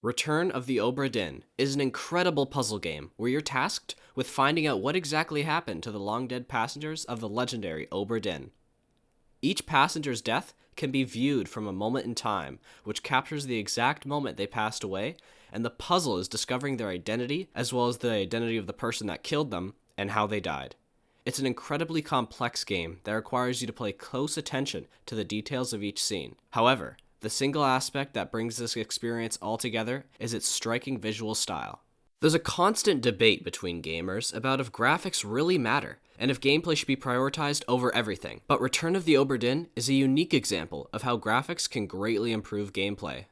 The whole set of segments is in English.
Return of the Obra Dinn is an incredible puzzle game where you're tasked with finding out what exactly happened to the long-dead passengers of the legendary Obra Dinn. Each passenger's death can be viewed from a moment in time, which captures the exact moment they passed away, and the puzzle is discovering their identity, as well as the identity of the person that killed them, and how they died. It's an incredibly complex game that requires you to pay close attention to the details of each scene. However, the single aspect that brings this experience all together is its striking visual style. There's a constant debate between gamers about if graphics really matter, and if gameplay should be prioritized over everything, but Return of the Obra Dinn is a unique example of how graphics can greatly improve gameplay.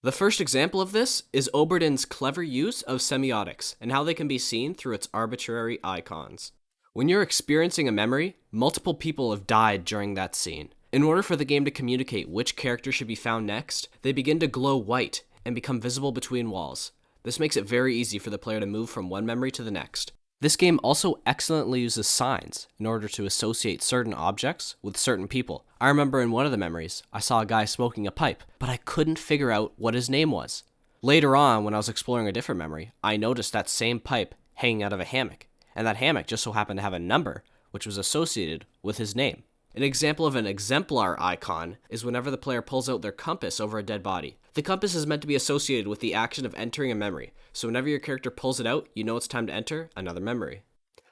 The first example of this is Obra Dinn's clever use of semiotics, and how they can be seen through its arbitrary icons. When you're experiencing a memory, multiple people have died during that scene. In order for the game to communicate which character should be found next, they begin to glow white and become visible between walls. This makes it very easy for the player to move from one memory to the next. This game also excellently uses signs in order to associate certain objects with certain people. I remember in one of the memories, I saw a guy smoking a pipe, but I couldn't figure out what his name was. Later on, when I was exploring a different memory, I noticed that same pipe hanging out of a hammock, and that hammock just so happened to have a number, which was associated with his name. An example of an exemplar icon is whenever the player pulls out their compass over a dead body. The compass is meant to be associated with the action of entering a memory, so whenever your character pulls it out, you know it's time to enter another memory.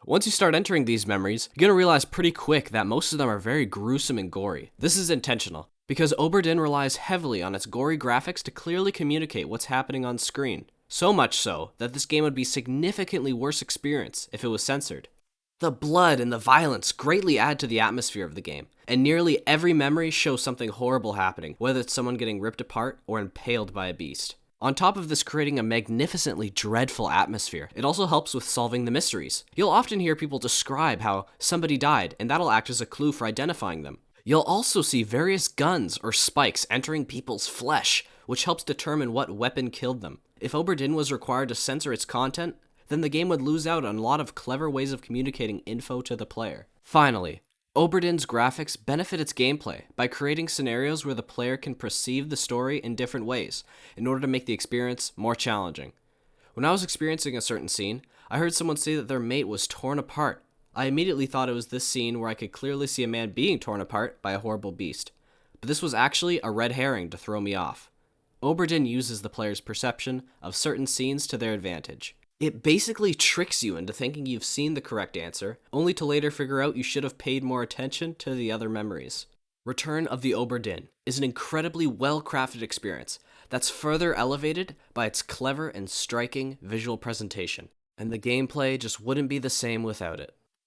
Once you start entering these memories, you're going to realize pretty quick that most of them are very gruesome and gory. This is intentional, because Obra Dinn relies heavily on its gory graphics to clearly communicate what's happening on screen. So much so that this game would be a significantly worse experience if it was censored. The blood and the violence greatly add to the atmosphere of the game, and nearly every memory shows something horrible happening, whether it's someone getting ripped apart or impaled by a beast. On top of this creating a magnificently dreadful atmosphere, it also helps with solving the mysteries. You'll often hear people describe how somebody died, and that'll act as a clue for identifying them. You'll also see various guns or spikes entering people's flesh, which helps determine what weapon killed them. If Obra Dinn was required to censor its content, then the game would lose out on a lot of clever ways of communicating info to the player. Finally, Obra Dinn's graphics benefit its gameplay by creating scenarios where the player can perceive the story in different ways in order to make the experience more challenging. When I was experiencing a certain scene, I heard someone say that their mate was torn apart. I immediately thought it was this scene where I could clearly see a man being torn apart by a horrible beast. But this was actually a red herring to throw me off. Obra Dinn uses the player's perception of certain scenes to their advantage. It basically tricks you into thinking you've seen the correct answer, only to later figure out you should have paid more attention to the other memories. Return of the Obra Dinn is an incredibly well-crafted experience that's further elevated by its clever and striking visual presentation, and the gameplay just wouldn't be the same without it.